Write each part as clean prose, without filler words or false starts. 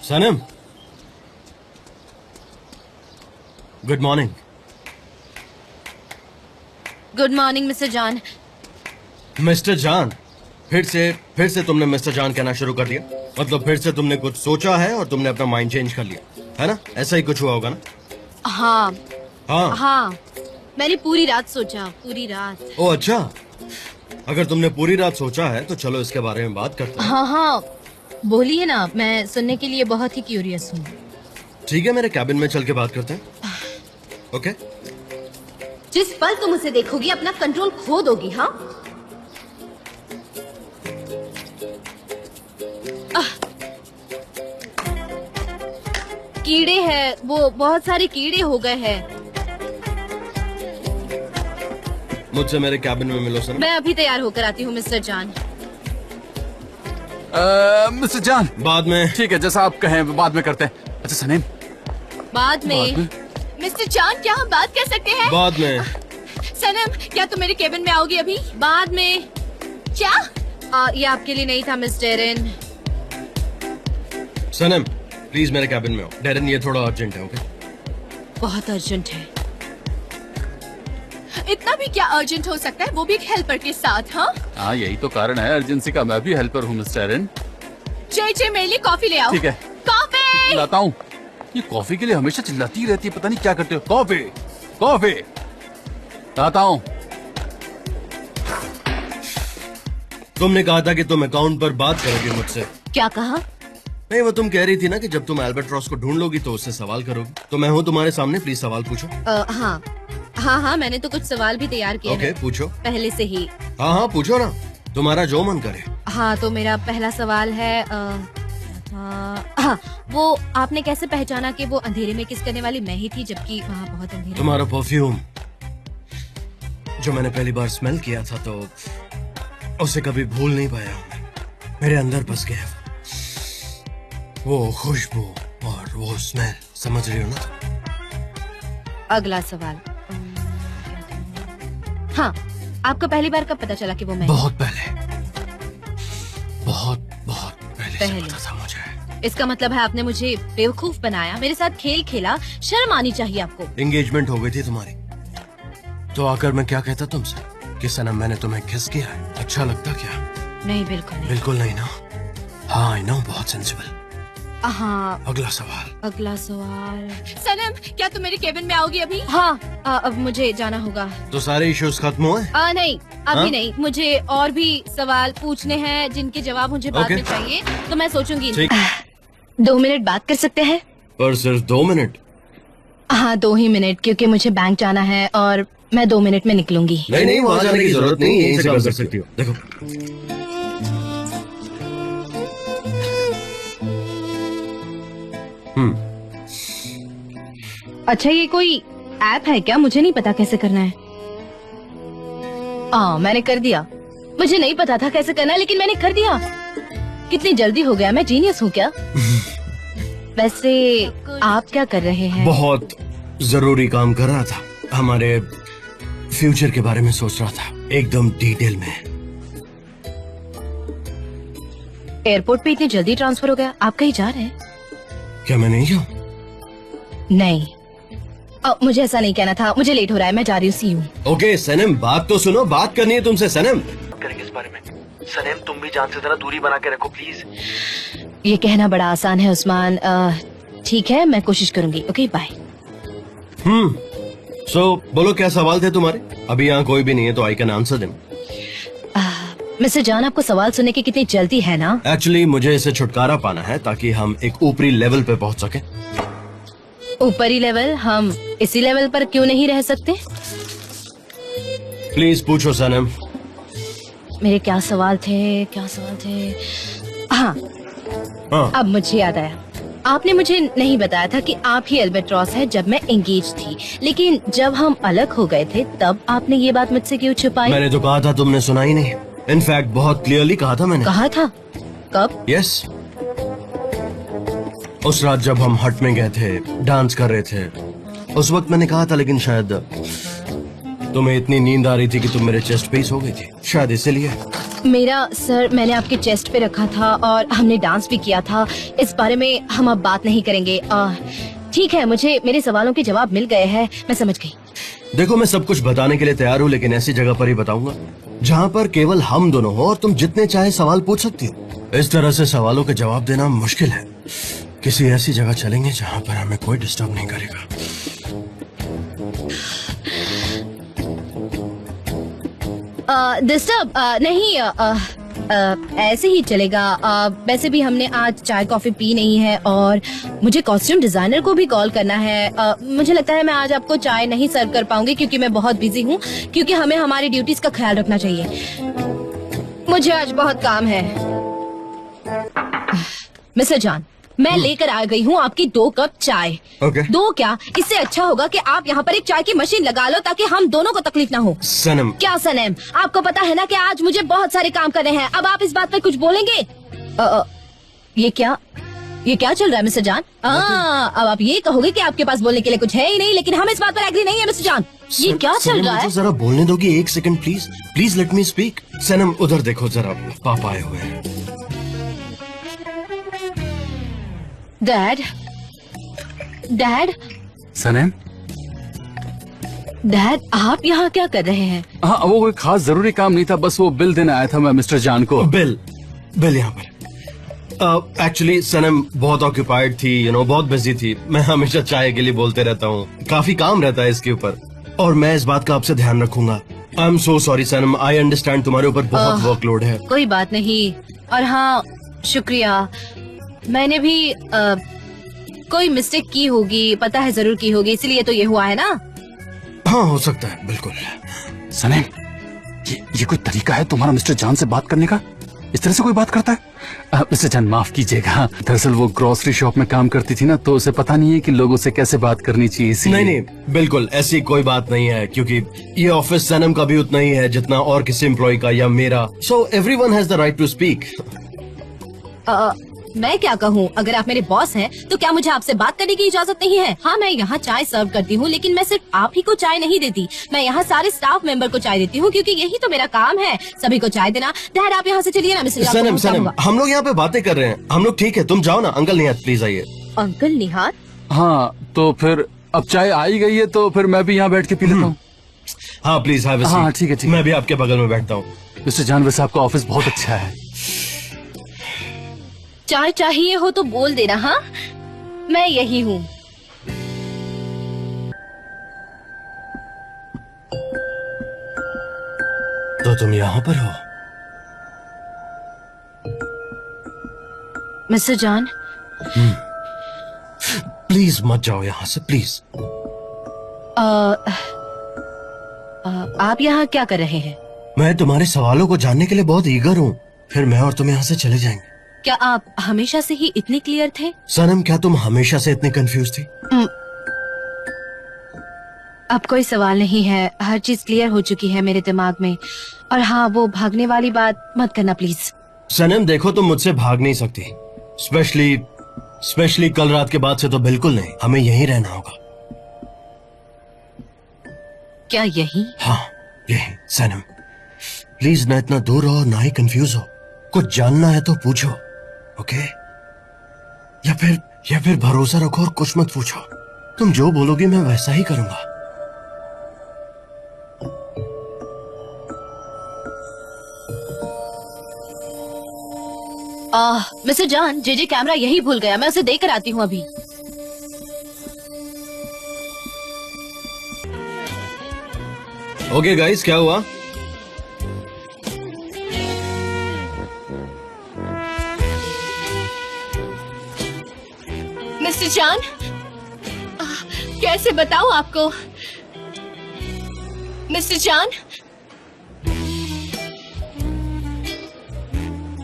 सनम, good morning. Good morning mister John. Mister John, फिर से तुमने मिस्टर जान कहना शुरू कर दिया। मतलब फिर से तुमने कुछ सोचा है और तुमने अपना माइंड चेंज कर लिया है ना? ऐसा ही कुछ हुआ होगा ना? हाँ हाँ हाँ, मैंने पूरी रात सोचा, पूरी रात। ओ अच्छा, अगर तुमने पूरी रात सोचा है तो चलो इसके बारे में बात करते हैं। हाँ हाँ, बोलिए ना, मैं सुनने के लिए बहुत ही क्यूरियस हूँ। ठीक है, मेरे कैबिन में चल के बात करते हैं। ओके? जिस पल तुम उसे देखोगी अपना कंट्रोल खो दोगी। हाँ, कीड़े हैं, वो बहुत सारे कीड़े हो गए हैं। मुझसे मेरे कैबिन में मिलो सर। मैं अभी तैयार होकर आती हूँ मिस्टर जॉन। मिस्टर जान, बाद में। ठीक है, जैसा आप कहें बाद में करते हैं। अच्छा सनीम, बाद में। मिस्टर जॉन, क्या हम बात कर सकते हैं? बाद में। सनम, क्या तुम मेरे केबिन में आओगी अभी? बाद में। क्या? ये आपके लिए नहीं था मिस डेरेन। सनम, प्लीज मेरे कैबिन में आओ। डेरेन, ये थोड़ा अर्जेंट है। ओके? बहुत अर्जेंट है। इतना भी क्या अर्जेंट हो सकता है, वो भी एक हेल्पर के साथ? हाँ, यही तो कारण है अर्जेंसी का। मैं भी हेल्पर हूँ मिस्टर एरन। चे मेरे लिए कॉफी ले आओ। ठीक है, कॉफी लाता हूँ। ये कॉफी के लिए हमेशा चिल्लाती रहती है, पता नहीं क्या करते हो। कॉफी कॉफी लाता हूँ। तुमने कहा था कि तुम अकाउंट पर बात करोगे मुझसे। क्या कहा? नहीं, वो तुम कह रही थी ना कि जब तुम एल्बर्ट्रॉस को ढूंढ लोगी तो उससे सवाल करोगी। तो मैं हूँ तुम्हारे सामने, प्लीज सवाल पूछो। हाँ हाँ हाँ, मैंने तो कुछ सवाल भी तैयार किए ओके, हैं पूछो। पहले से ही। हाँ हाँ, पूछो ना, तुम्हारा जो मन करे। हाँ, तो मेरा पहला सवाल है हाँ, वो आपने कैसे पहचाना कि वो अंधेरे में किस करने वाली मैं ही थी, जबकि वहाँ बहुत अंधेरा? तुम्हारा परफ्यूम जो मैंने पहली बार स्मेल किया था तो उसे कभी भूल नहीं पाया हूँ मैं। मेरे अंदर बस गया वो खुशबू और वो स्मेल, समझ रही हो ना? अगला सवाल। हाँ, आपको पहली बार कब पता चला कि वो मैं? बहुत पहले, बहुत पहले से पहले। पता था मुझे। इसका मतलब है आपने मुझे बेवकूफ बनाया, मेरे साथ खेल खेला। शर्म आनी चाहिए आपको। एंगेजमेंट हो गई थी तुम्हारी तो आकर मैं क्या कहता तुमसे कि सनम मैंने तुम्हें किस किया है? अच्छा लगता क्या? नहीं, बिल्कुल नहीं। बिल्कुल नहीं ना? हाँ, आई नो, बहुत सेंसिबल। हाँ, अगला सवाल। अगला सवाल। सनम, क्या तुम मेरे केबिन में आओगी अभी? हाँ, अब मुझे जाना होगा। तो सारे इश्यूज खत्म हुए? नहीं, अभी हाँ? नहीं। मुझे और भी सवाल पूछने हैं जिनके जवाब मुझे बाद ओके। में चाहिए, तो मैं सोचूंगी। ठीक। 2 मिनट बात कर सकते हैं? पर सिर्फ 2 मिनट? हाँ, 2 ही मिनट, क्योंकि मुझे बैंक जाना है और मैं 2 मिनट में निकलूंगी। नहीं, वहाँ जाने की जरूरत नहीं, यहीं से कर सकती हो। देखो, अच्छा, ये कोई ऐप है क्या? मुझे नहीं पता कैसे करना है। मैंने कर दिया। मुझे नहीं पता था कैसे करना है, लेकिन मैंने कर दिया। कितनी जल्दी हो गया, मैं जीनियस हूँ क्या? वैसे आप क्या कर रहे हैं? बहुत जरूरी काम कर रहा था, हमारे फ्यूचर के बारे में सोच रहा था, एकदम डिटेल में। एयरपोर्ट पे इतनी जल्दी ट्रांसफर हो गया? आप कहीं जा रहे हैं? क्या मैं नहीं जाऊँ? नहीं, मुझे ऐसा नहीं कहना था। मुझे लेट हो रहा है, मैं जा रही हूँ। सी यू। ओके सनम, बात तो सुनो, बात करनी है तुमसे। सनम, करेंगे इस बारे में। सनम, तुम भी जान से जरा दूरी बना के रखो प्लीज। ये कहना बड़ा आसान है उस्मान। ठीक है, मैं कोशिश करूंगी। Okay, bye. सो बोलो, क्या सवाल थे तुम्हारे? अभी यहाँ कोई भी नहीं है तो I can answer them. Mister जान, आपको सवाल सुनने की कितनी जल्दी है ना? एक्चुअली मुझे इसे छुटकारा पाना है ताकि हम एक ऊपरी लेवल पे पहुँच सके। ऊपरी लेवल? हम इसी लेवल पर क्यों नहीं रह सकते? प्लीज पूछो सनम। मेरे क्या सवाल थे? हाँ, अब मुझे याद आया। आपने मुझे नहीं बताया था कि आप ही एल्बर्ट्रॉस है जब मैं एंगेज थी, लेकिन जब हम अलग हो गए थे तब आपने ये बात मुझसे क्यों छुपाई? मैंने तो कहा था, तुमने सुना ही नहीं। इनफैक्ट बहुत क्लियरली कहा था मैंने। कहा था? कब? यस, उस रात जब हम हट में गए थे, डांस कर रहे थे, उस वक्त मैंने कहा था, लेकिन शायद तुम्हें इतनी नींद आ रही थी कि तुम मेरे चेस्ट पे ही सो गई थी, शायद इसीलिए। मेरा सर मैंने आपके चेस्ट पे रखा था और हमने डांस भी किया था। इस बारे में हम अब बात नहीं करेंगे। ठीक है, मुझे मेरे सवालों के जवाब मिल गए हैं, मैं समझ गई। देखो मैं सब कुछ बताने के लिए तैयार हूँ, लेकिन ऐसी जगह पर ही बताऊंगा जहाँ पर केवल हम दोनों हो और तुम जितने चाहे सवाल पूछ सकती हो। इस तरह से सवालों के जवाब देना मुश्किल है। किसी ऐसी जगह चलेंगे जहाँ पर हमें कोई डिस्टर्ब नहीं करेगा। डिस्टर्ब नहीं, ऐसे ही चलेगा। वैसे भी हमने आज चाय कॉफी पी नहीं है और मुझे कॉस्ट्यूम डिजाइनर को भी कॉल करना है। मुझे लगता है मैं आज आपको चाय नहीं सर्व कर पाऊंगी क्योंकि मैं बहुत बिजी हूँ, क्योंकि हमें हमारी ड्यूटीज का ख्याल रखना चाहिए। मुझे आज बहुत काम है। मिस्टर जान, मैं लेकर आ गई हूँ आपकी 2 कप चाय। Okay. 2 क्या, इससे अच्छा होगा कि आप यहाँ पर एक चाय की मशीन लगा लो ताकि हम दोनों को तकलीफ ना हो। सनम, क्या सनम? आपको पता है ना कि आज मुझे बहुत सारे काम करने हैं। अब आप इस बात पर कुछ बोलेंगे? ये क्या चल रहा है मिस्टर जान? अब आप ये कहोगे कि आपके पास बोलने के लिए कुछ है ही नहीं, लेकिन हम इस बात पर एग्री नहीं है मिस्टर जान। ये क्या चल रहा है? मुझे जरा बोलने दोगी 1 second please? Please let me speak. Sanam उधर देखो जरा, पापा आए हुए हैं। डैड सनम, डैड आप यहाँ क्या कर रहे हैं? हाँ वो कोई खास जरूरी काम नहीं था, बस वो बिल देने आया था मैं मिस्टर जान को। बिल यहाँ पर। एक्चुअली सनम बहुत ऑक्यूपाइड थी, बहुत बिजी थी। मैं हमेशा चाय के लिए बोलते रहता हूँ, काफी काम रहता है इसके ऊपर, और मैं इस बात का आपसे ध्यान रखूंगा। I am so sorry Sanam, I understand तुम्हारे ऊपर बहुत वर्कलोड है। कोई बात नहीं। और हाँ, शुक्रिया। मैंने भी कोई मिस्टेक की होगी, पता है जरूर की होगी, इसलिए तो ये हुआ है ना। हाँ हो सकता है, बिल्कुल। सनम, ये कोई तरीका है तुम्हारा मिस्टर जान से बात करने का? इस तरह से कोई बात करता है? मिस्टर जान माफ कीजिएगा, दरअसल वो ग्रोसरी शॉप में काम करती थी ना, तो उसे पता नहीं है कि लोगों से कैसे बात करनी चाहिए। नहीं, बिल्कुल ऐसी कोई बात नहीं है, क्योंकि ये ऑफिस सनम का भी उतना ही है जितना और किसी एम्प्लॉय का या मेरा। So everyone has the right to speak. मैं क्या कहूँ, अगर आप मेरे बॉस हैं तो क्या मुझे आपसे बात करने की इजाजत नहीं है? हाँ, मैं यहाँ चाय सर्व करती हूँ, लेकिन मैं सिर्फ आप ही को चाय नहीं देती, मैं यहाँ सारे स्टाफ मेंबर को चाय देती हूँ, क्योंकि यही तो मेरा काम है, सभी को चाय देना। डैड आप यहाँ से चलिए ना। मिस्टर सनम, हम लोग यहाँ पे बातें कर रहे हैं, हम लोग ठीक है, तुम जाओ ना। अंकल निहार प्लीज आइए। अंकल निहार? हाँ तो फिर अब चाय आई गई है तो फिर मैं भी यहाँ बैठ के पी लेता हूँ। हाँ प्लीज हैव अ सीट। हाँ ठीक है। मैं भी आपके बगल में बैठता हूँ। मिस्टर जान वैसे आपका ऑफिस बहुत अच्छा है। चाय चाहिए हो तो बोल देना। हाँ, मैं यही हूँ। तो तुम यहाँ पर हो? मिस्टर जान, प्लीज मत जाओ यहाँ से, प्लीज। आप यहाँ क्या कर रहे हैं? मैं तुम्हारे सवालों को जानने के लिए बहुत ईगर हूँ, फिर मैं और तुम यहाँ से चले जाएंगे। क्या आप हमेशा से ही इतने क्लियर थे? सनम, क्या तुम हमेशा से इतनी कंफ्यूज थी? अब कोई सवाल नहीं है, हर चीज क्लियर हो चुकी है मेरे दिमाग में। और हाँ, वो भागने वाली बात मत करना प्लीज। सनम देखो, तुम मुझसे भाग नहीं सकती, स्पेशली कल रात के बाद से तो बिल्कुल नहीं। हमें यहीं रहना होगा। क्या यही? हाँ यही। सनम प्लीज ना इतना दूर हो, ना ही कंफ्यूज हो। कुछ जानना है तो पूछो, ओके? या फिर भरोसा रखो और कुछ मत पूछो। तुम जो बोलोगी मैं वैसा ही करूंगा। मिस्टर जान, जेजे कैमरा यही भूल गया, मैं उसे देकर आती हूँ अभी। ओके गाइस, क्या हुआ? मिस्टर जान, कैसे बताऊं आपको? मिस्टर जान।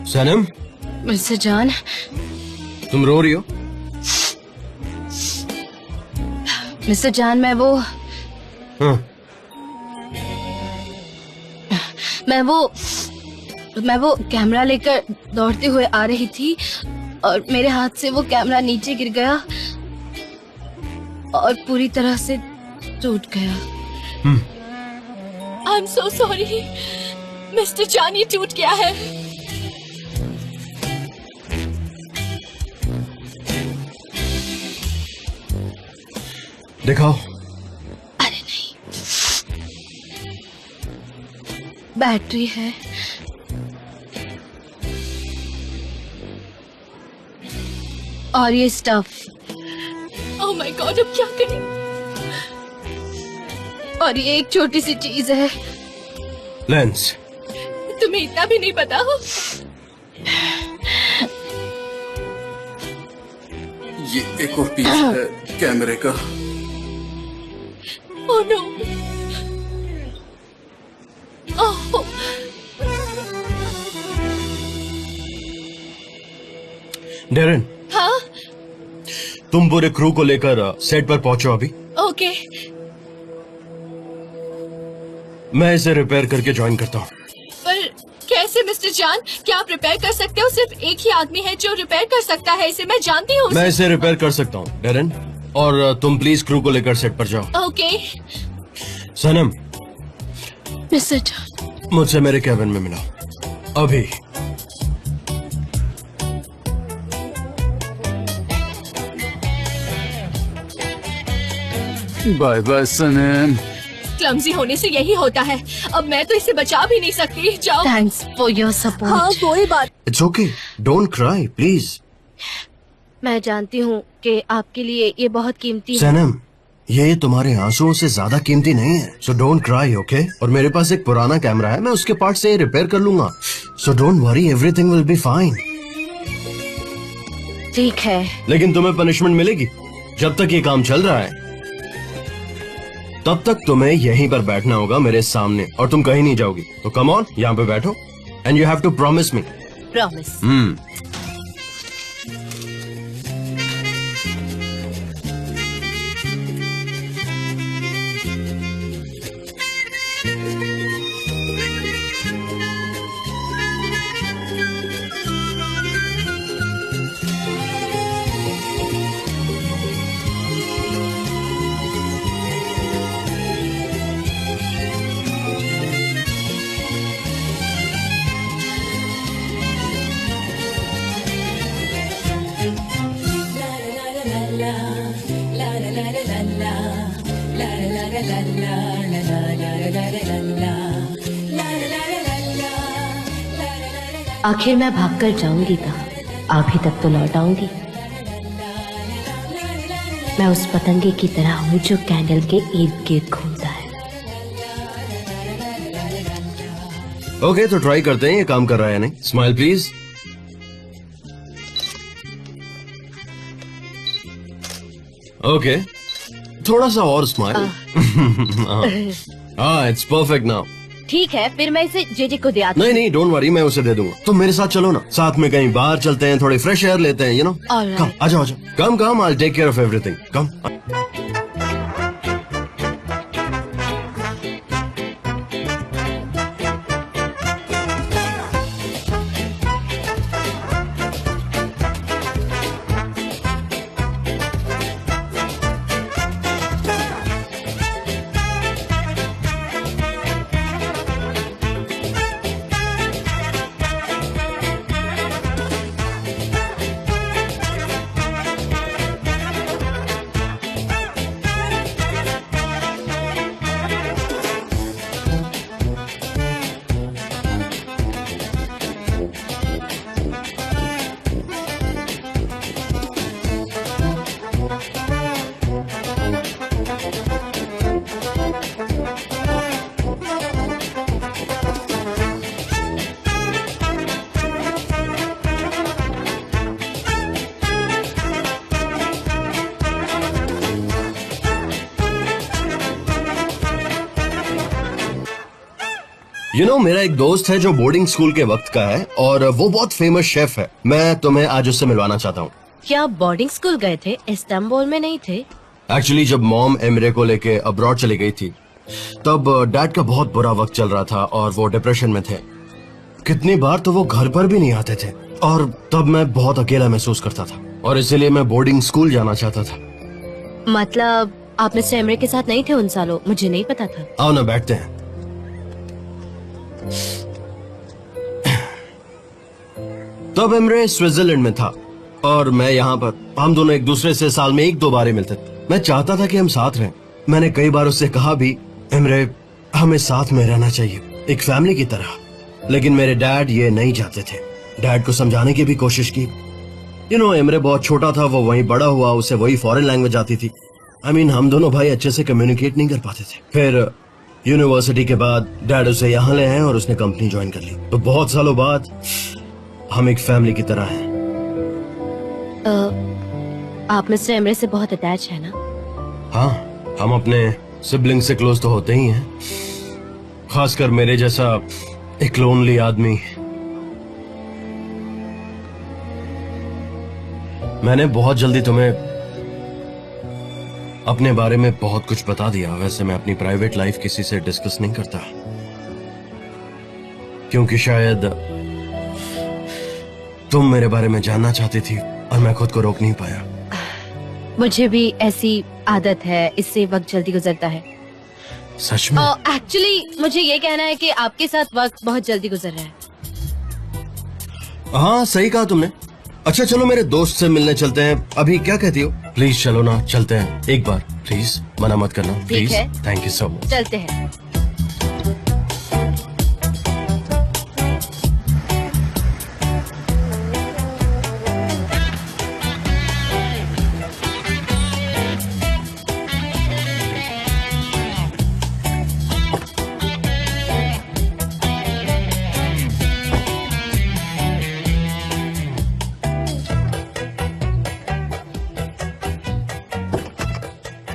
सनम, मिस्टर जान, तुम रो रही हो? मिस्टर जान, मैं वो कैमरा लेकर दौड़ते हुए आ रही थी और मेरे हाथ से वो कैमरा नीचे गिर गया और पूरी तरह से टूट गया। I am so sorry. Mister जान, ये टूट गया है। दिखाओ। अरे नहीं, बैटरी है। और ये स्टफ। ओह माय गॉड, अब क्या करें? और ये एक छोटी सी चीज है। लेंस। तुम्हें इतना भी नहीं पता हो? ये एक और पीस है कैमरे का। Oh no. ओह। डेरन, हाँ? तुम पूरे क्रू को लेकर सेट पर पहुंचो अभी। ओके। मैं इसे रिपेयर करके ज्वाइन करता हूँ। पर कैसे मिस्टर जान? क्या आप रिपेयर कर सकते हो? सिर्फ एक ही आदमी है जो रिपेयर कर सकता है इसे, मैं जानती हूँ। मैं इसे रिपेयर कर सकता हूँ डेरन, और तुम प्लीज क्रू को लेकर सेट पर जाओ। ओके। सनम, मिस्टर जान, मुझसे मेरे कैबिन में मिलो अभी। बाय बाय सनम। क्लमजी होने से यही होता है। अब मैं तो इसे बचा भी नहीं सकती। जाओ। Thanks for your support. हाँ, कोई बात। It's okay, don't cry please. मैं जानती हूँ कि आपके लिए ये बहुत कीमती है। सनम, ये तुम्हारे आंसुओं से ज्यादा कीमती नहीं है, सो डोंट क्राई, ओके? और मेरे पास एक पुराना कैमरा है, मैं उसके पार्ट से रिपेयर कर लूंगा, so don't worry, everything will be fine. ठीक है। लेकिन तुम्हें पनिशमेंट मिलेगी। जब तक ये काम चल रहा है तब तक तुम्हें यहीं पर बैठना होगा मेरे सामने, और तुम कहीं नहीं जाओगी। तो कम ऑन, यहाँ पे बैठो and you have to promise me. Promise. आखिर मैं भागकर जाऊंगी कहाँ? अभी तक तो लौट आऊंगी। मैं उस पतंगे की तरह हूँ जो कैंडल के इर्द गिर्द घूमता है। ओके, तो ट्राई करते हैं ये काम कर रहा है या नहीं। Smile please. ओके, थोड़ा सा और स्माइल। हाँ, इट्स परफेक्ट नाउ। ठीक है, फिर मैं इसे जेजे को दे आती हूँ। नहीं नहीं, डोंट वरी, मैं उसे दे दूंगा। तुम मेरे साथ चलो ना, साथ में कहीं बाहर चलते हैं, थोड़ी फ्रेश एयर लेते हैं, यू नो। कम, आ जाओ, आ जाओ। Come come, I will take care of everything. Come. You know, मेरा एक दोस्त है जो बोर्डिंग स्कूल के वक्त का है और वो बहुत फेमस शेफ है। मैं तुम्हें आज उससे मिलवाना चाहता हूँ। क्या आप बोर्डिंग स्कूल गए थे? इस्तांबुल में नहीं थे? एक्चुअली जब मॉम एमरे को लेके अब्रॉड चली गई थी तब डैड का बहुत बुरा वक्त चल रहा था और वो डिप्रेशन में थे। कितनी बार तो वो घर पर भी नहीं आते थे और तब मैं बहुत अकेला महसूस करता था और इसीलिए मैं बोर्डिंग स्कूल जाना चाहता था। मतलब आप मिस्टर एमरे के साथ नहीं थे उन सालों? मुझे नहीं पता था। आओ ना, बैठते हैं। तब इमरे स्विट्जरलैंड में था और मैं यहाँ पर। हम दोनों एक दूसरे से साल में 1-2 बार ही मिलते थे। मैं चाहता था कि हम साथ रहें। मैंने कई बार उससे कहा भी, इमरे हमें साथ में रहना चाहिए, एक फैमिली की तरह। लेकिन मेरे डैड ये नहीं चाहते थे। डैड को समझाने की भी कोशिश की। इमरे बहुत छोटा था, वो वहीं बड़ा हुआ, उसे वही फॉरेन लैंग्वेज आती थी। हम दोनों भाई अच्छे से कम्युनिकेट नहीं कर पाते थे। फिर यूनिवर्सिटी के बाद डैड उसे यहाँ ले आए और उसने कंपनी ज्वाइन कर ली। तो बहुत सालों बाद हम एक फैमिली की तरह हैं। आप मिस्टर इमरे से बहुत अटैच है ना? हाँ, हम अपने सिबलिंग से क्लोज तो होते ही हैं, खासकर मेरे जैसा एक लोनली आदमी। मैंने बहुत जल्दी तुम्हें अपने बारे में बहुत कुछ बता दिया। वैसे मैं अपनी प्राइवेट लाइफ किसी से डिस्कस नहीं करता, क्योंकि शायद तुम मेरे बारे में जानना चाहती थी और मैं खुद को रोक नहीं पाया। मुझे भी ऐसी आदत है, इससे वक्त जल्दी गुजरता है। सच में? एक्चुअली मुझे ये कहना है कि आपके साथ वक्त बहुत जल्दी गुजर रहा है। हाँ, सही कहा तुमने। अच्छा चलो मेरे दोस्त से मिलने चलते हैं। अभी क्या कहती हो? प्लीज चलो ना, चलते हैं एक बार। प्लीज मना मत करना, please. Thank you so much. चलते हैं।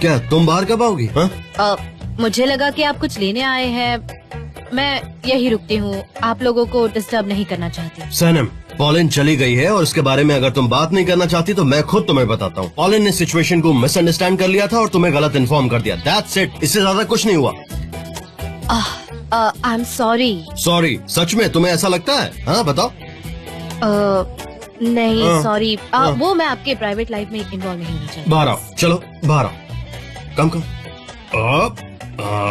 क्या तुम बाहर कब आओगी? हाँ? मुझे लगा कि आप कुछ लेने आए हैं। मैं यही रुकती हूँ, आप लोगों को डिस्टर्ब नहीं करना चाहती। सनम, पॉलिन चली गई है और उसके बारे में अगर तुम बात नहीं करना चाहती तो मैं खुद तुम्हें बताता हूँ। पॉलिन ने सिचुएशन को मिसअंडरस्टैंड कर लिया था और तुम्हें गलत इन्फॉर्म कर दिया। दैट्स इट, इससे ज्यादा कुछ नहीं हुआ। I am sorry. सॉरी? सच में तुम्हें ऐसा लगता है? हाँ बताओ। नहीं सॉरी, वो मैं आपके प्राइवेट लाइफ में इन्वॉल्व नहीं होना चाहती। बाहर आओ, चलो बाहर आओ। कम कम।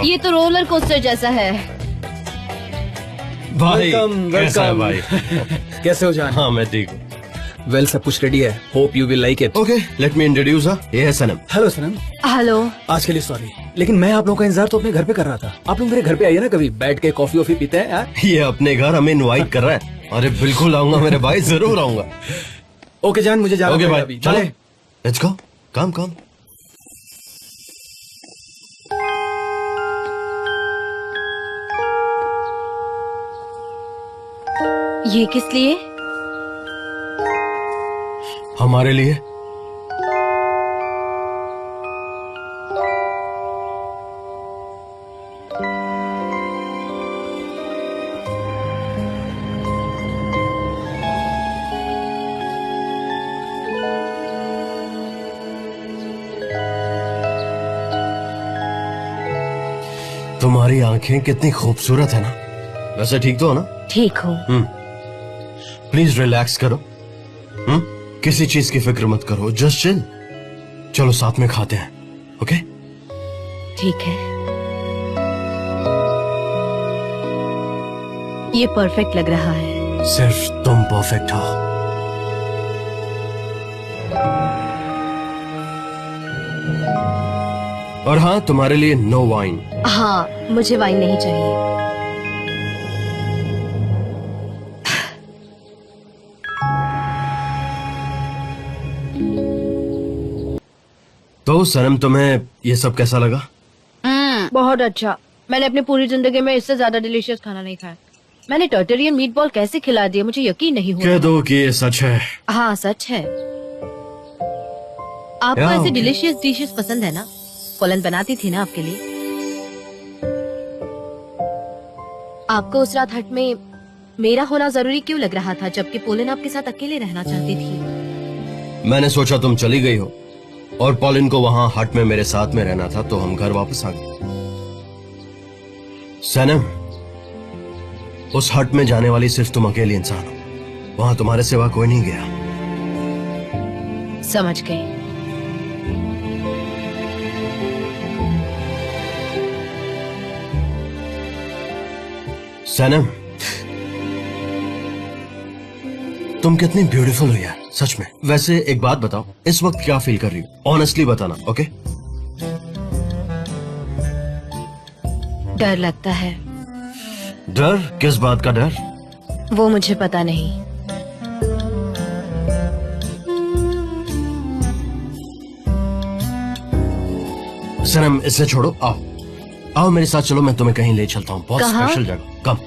ये तो रोलर कोस्टर जैसा है। भाई वेलकम कैसा है भाई? कैसे हो जान? हाँ मैं ठीक हूँ। वेल, सब कुछ रेडी है। Hope you will like it. Okay, let me introduce हर। ये है सनम। हेलो सनम। हेलो। आज के लिए सॉरी, लेकिन मैं आप लोगों का इंतजार तो अपने घर पे कर रहा था। आप लोग मेरे घर पे आइए ना, कभी बैठ के कॉफी वॉफी पीते हैं यार। ये अपने घर हमें इनवाइट कर रहा है। अरे बिल्कुल आऊंगा मेरे भाई, जरूर आऊंगा। ओके जान, मुझे जाना ओके पड़ेगा भाई, अभी। चलो चले। Let's go. Come come. ये किस लिए? हमारे लिए। तुम्हारी आंखें कितनी खूबसूरत है ना। वैसे ठीक तो हो ना? ठीक हूँ। प्लीज रिलैक्स करो। किसी चीज की फिक्र मत करो, जस्ट चिल। चलो साथ में खाते हैं, ओके? ठीक है। ये परफेक्ट लग रहा है। सिर्फ तुम परफेक्ट हो। और हाँ, तुम्हारे लिए नो वाइन। हाँ, मुझे वाइन नहीं चाहिए। तो सनम, तुम्हें ये सब कैसा लगा? बहुत अच्छा। मैंने अपनी पूरी जिंदगी में इससे ज्यादा डिलीशियस खाना नहीं खाया। मैंने टर्टेरियन मीटबॉल कैसे खिला दिया, मुझे यकीन नहीं हुआ। कह दो कि ये सच है। हाँ सच है। आपको या, ऐसे ओके। डिलीशियस डिशेस पसंद है ना? पोलन बनाती थी ना आपके लिए। आपको उस रात हट में मेरा होना जरूरी क्यों लग रहा था, जबकि पोलन आपके साथ अकेले रहना चाहती थी? मैंने सोचा तुम चली गई हो और पॉलिन को वहां हट में मेरे साथ में रहना था, तो हम घर वापस आ गए। सनम, उस हट में जाने वाली सिर्फ तुम अकेली इंसान हो। वहां तुम्हारे सिवा कोई नहीं गया। समझ गई। सनम, तुम कितनी ब्यूटीफुल हो यार, सच में। वैसे एक बात बताओ, इस वक्त क्या फील कर रही हो? ऑनेस्टली बताना, ओके? डर लगता है। डर? किस बात का डर? वो मुझे पता नहीं। सनम, इसे छोड़ो, आओ आओ मेरे साथ चलो, मैं तुम्हें कहीं ले चलता हूँ, बहुत कहाँ? स्पेशल जगह। कम।